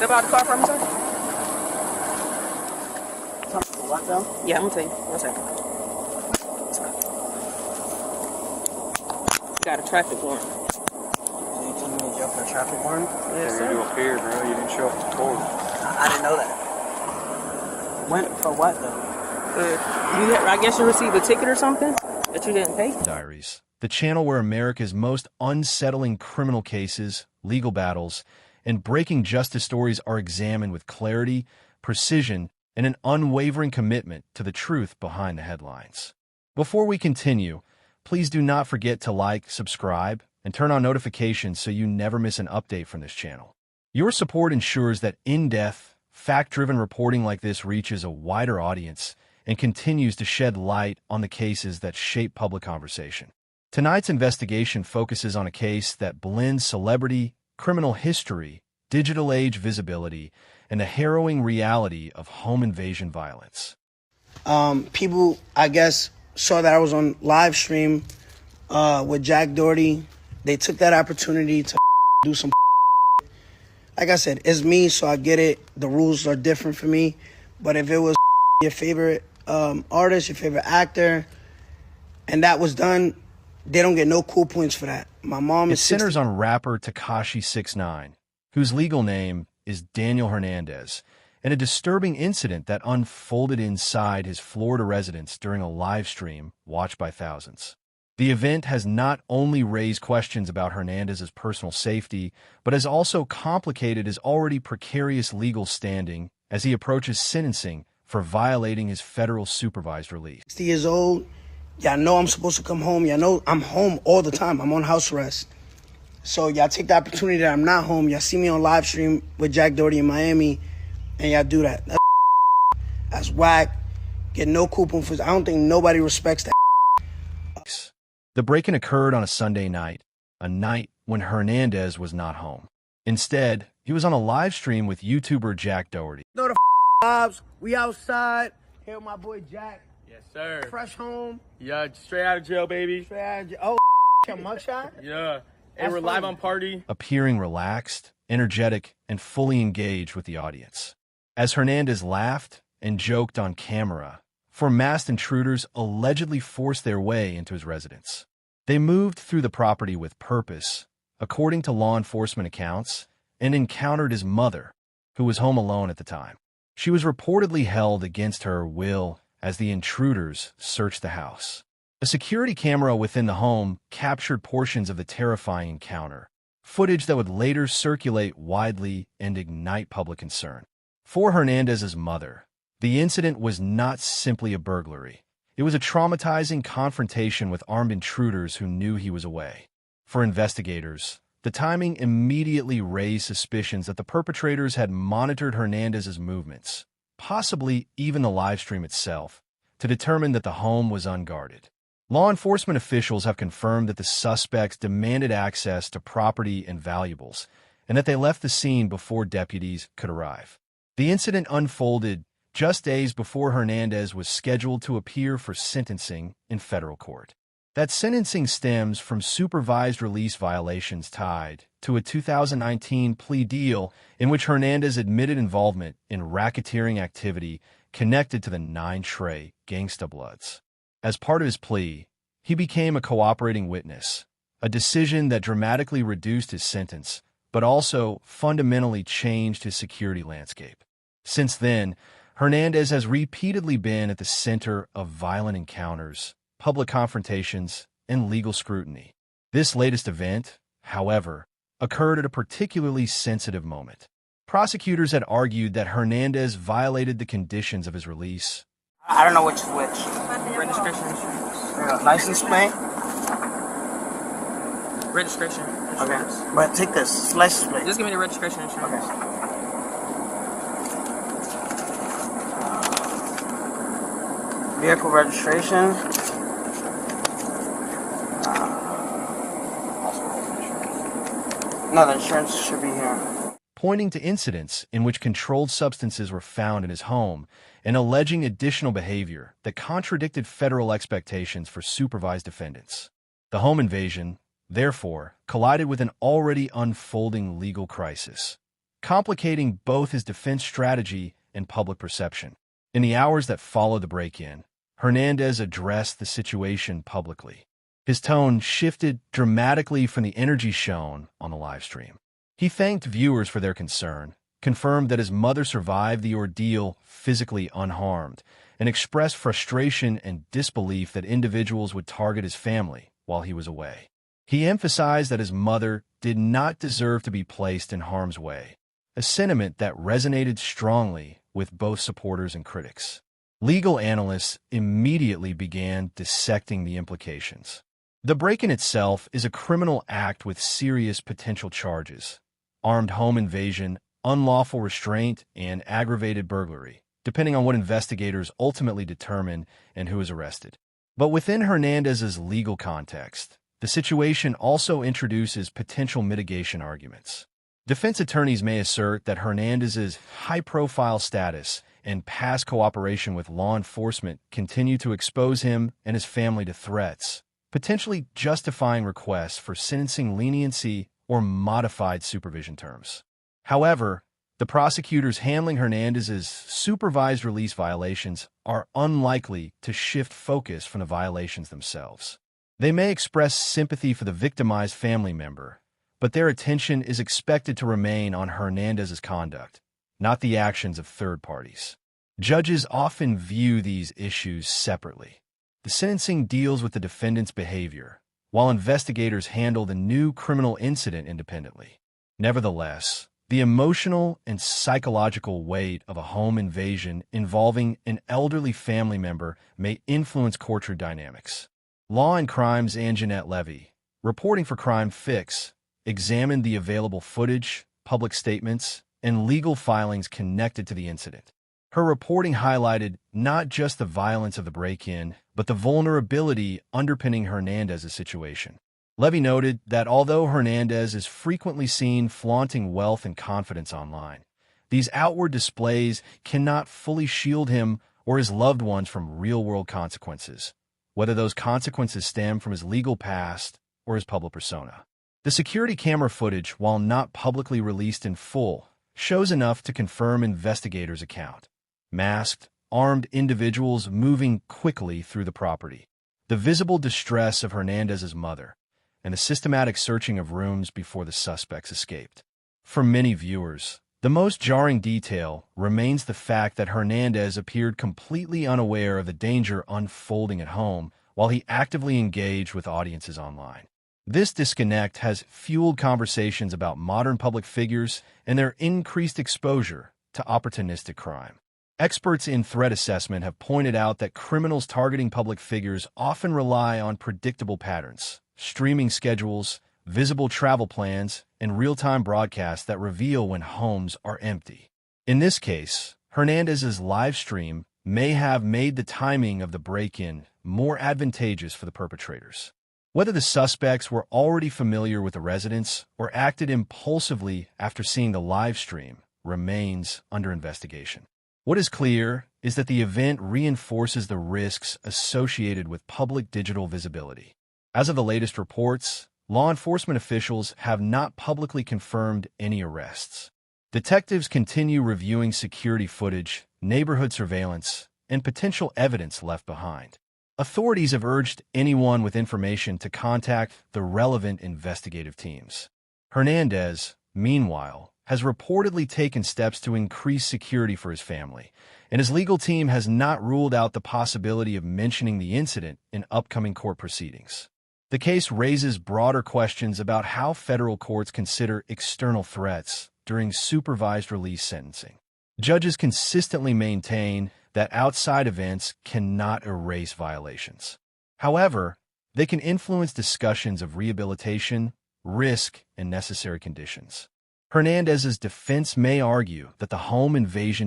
Step out the car for me, sir. What though? Yeah, I'm gonna tell you. 1 second. Got a traffic warrant. So you telling me to jump for a traffic warrant? Yes, sir. You up here, bro. You didn't show up to court. I didn't know that. When for what though? I guess you received a ticket or something that you didn't pay. Diaries, the channel where America's most unsettling criminal cases, legal battles, and breaking justice stories are examined with clarity, precision, and an unwavering commitment to the truth behind the headlines. Before we continue, please do not forget to like, subscribe, and turn on notifications so you never miss an update from this channel. Your support ensures that in-depth, fact-driven reporting like this reaches a wider audience and continues to shed light on the cases that shape public conversation. Tonight's investigation focuses on a case that blends celebrity, criminal history, digital age visibility, and the harrowing reality of home invasion violence. People, I guess, saw that I was on live stream with Jack Doherty. They took that opportunity to do some. Like I said, it's me, so I get it. The rules are different for me. But if it was your favorite artist, your favorite actor, and that was done, they don't get no cool points for that. My mom is. It centers on rapper Tekashi 6ix9ine, whose legal name is Daniel Hernandez, and a disturbing incident that unfolded inside his Florida residence during a live stream watched by thousands. The event has not only raised questions about Hernandez's personal safety, but has also complicated his already precarious legal standing as he approaches sentencing for violating his federal supervised release. 60 years old. Y'all know I'm supposed to come home. Y'all know I'm home all the time. I'm on house arrest. So y'all take the opportunity that I'm not home. Y'all see me on live stream with Jack Doherty in Miami, and y'all do that. That's whack. Get no coupon for. I don't think nobody respects that. The break-in occurred on a Sunday night, a night when Hernandez was not home. Instead, he was on a live stream with YouTuber Jack Doherty. Know the vibes. We outside. Here with my boy Jack. Yes, sir. Fresh home. Yeah, straight out of jail, baby. Straight out of jail. Oh, your mugshot? Yeah. Hey, That's we're live funny. on Party. Appearing relaxed, energetic, and fully engaged with the audience. As Hernandez laughed and joked on camera, four masked intruders allegedly forced their way into his residence. They moved through the property with purpose, according to law enforcement accounts, and encountered his mother, who was home alone at the time. She was reportedly held against her will as the intruders searched the house. A security camera within the home captured portions of the terrifying encounter, footage that would later circulate widely and ignite public concern. For Hernandez's mother, the incident was not simply a burglary. It was a traumatizing confrontation with armed intruders who knew he was away. For investigators, the timing immediately raised suspicions that the perpetrators had monitored Hernandez's movements, possibly even the livestream itself, to determine that the home was unguarded. Law enforcement officials have confirmed that the suspects demanded access to property and valuables, and that they left the scene before deputies could arrive. The incident unfolded just days before Hernandez was scheduled to appear for sentencing in federal court. That sentencing stems from supervised release violations tied to a 2019 plea deal in which Hernandez admitted involvement in racketeering activity connected to the 9 Trey Gangsta Bloods. As part of his plea, he became a cooperating witness, a decision that dramatically reduced his sentence, but also fundamentally changed his security landscape. Since then, Hernandez has repeatedly been at the center of violent encounters, public confrontations, and legal scrutiny. This latest event, however, occurred at a particularly sensitive moment. Prosecutors had argued that Hernandez violated the conditions of his release. I don't know which is which. Registration insurance. License plate? Registration insurance. Okay. But take this. It's license plate. Just give me the registration insurance. Okay. Vehicle registration. No, the insurance should be here. Pointing to incidents in which controlled substances were found in his home and alleging additional behavior that contradicted federal expectations for supervised defendants. The home invasion, therefore, collided with an already unfolding legal crisis. complicating both his defense strategy and public perception. In the hours that followed the break-in, Hernandez addressed the situation publicly. His tone shifted dramatically from the energy shown on the live stream. He thanked viewers for their concern, confirmed that his mother survived the ordeal physically unharmed, and expressed frustration and disbelief that individuals would target his family while he was away. He emphasized that his mother did not deserve to be placed in harm's way, a sentiment that resonated strongly with both supporters and critics. Legal analysts immediately began dissecting the implications. The break-in itself is a criminal act with serious potential charges: armed home invasion, unlawful restraint, and aggravated burglary, depending on what investigators ultimately determine and who is arrested. But within Hernandez's legal context, the situation also introduces potential mitigation arguments. Defense attorneys may assert that Hernandez's high-profile status and past cooperation with law enforcement continue to expose him and his family to threats, potentially justifying requests for sentencing leniency or modified supervision terms. However, the prosecutors handling Hernandez's supervised release violations are unlikely to shift focus from the violations themselves. They may express sympathy for the victimized family member, but their attention is expected to remain on Hernandez's conduct, not the actions of third parties. Judges often view these issues separately. The sentencing deals with the defendant's behavior, while investigators handle the new criminal incident independently. Nevertheless, the emotional and psychological weight of a home invasion involving an elderly family member may influence courtroom dynamics. Law and Crime's Anjanette Levy, reporting for Crime Fix, examined the available footage, public statements, and legal filings connected to the incident. Her reporting highlighted not just the violence of the break-in, but the vulnerability underpinning Hernandez's situation. Levy noted that although Hernandez is frequently seen flaunting wealth and confidence online, these outward displays cannot fully shield him or his loved ones from real-world consequences, whether those consequences stem from his legal past or his public persona. The security camera footage, while not publicly released in full, shows enough to confirm investigators' account. Masked, armed individuals moving quickly through the property, the visible distress of Hernandez's mother, and the systematic searching of rooms before the suspects escaped. For many viewers, the most jarring detail remains the fact that Hernandez appeared completely unaware of the danger unfolding at home while he actively engaged with audiences online. This disconnect has fueled conversations about modern public figures and their increased exposure to opportunistic crime. Experts in threat assessment have pointed out that criminals targeting public figures often rely on predictable patterns, streaming schedules, visible travel plans, and real-time broadcasts that reveal when homes are empty. In this case, Hernandez's live stream may have made the timing of the break-in more advantageous for the perpetrators. Whether the suspects were already familiar with the residence or acted impulsively after seeing the live stream remains under investigation. What is clear is that the event reinforces the risks associated with public digital visibility. As of the latest reports, law enforcement officials have not publicly confirmed any arrests. Detectives continue reviewing security footage, neighborhood surveillance, and potential evidence left behind. Authorities have urged anyone with information to contact the relevant investigative teams. Hernandez, meanwhile, has reportedly taken steps to increase security for his family, and his legal team has not ruled out the possibility of mentioning the incident in upcoming court proceedings. The case raises broader questions about how federal courts consider external threats during supervised release sentencing. Judges consistently maintain that outside events cannot erase violations. However, they can influence discussions of rehabilitation, risk, and necessary conditions. Hernandez's defense may argue that the home invasion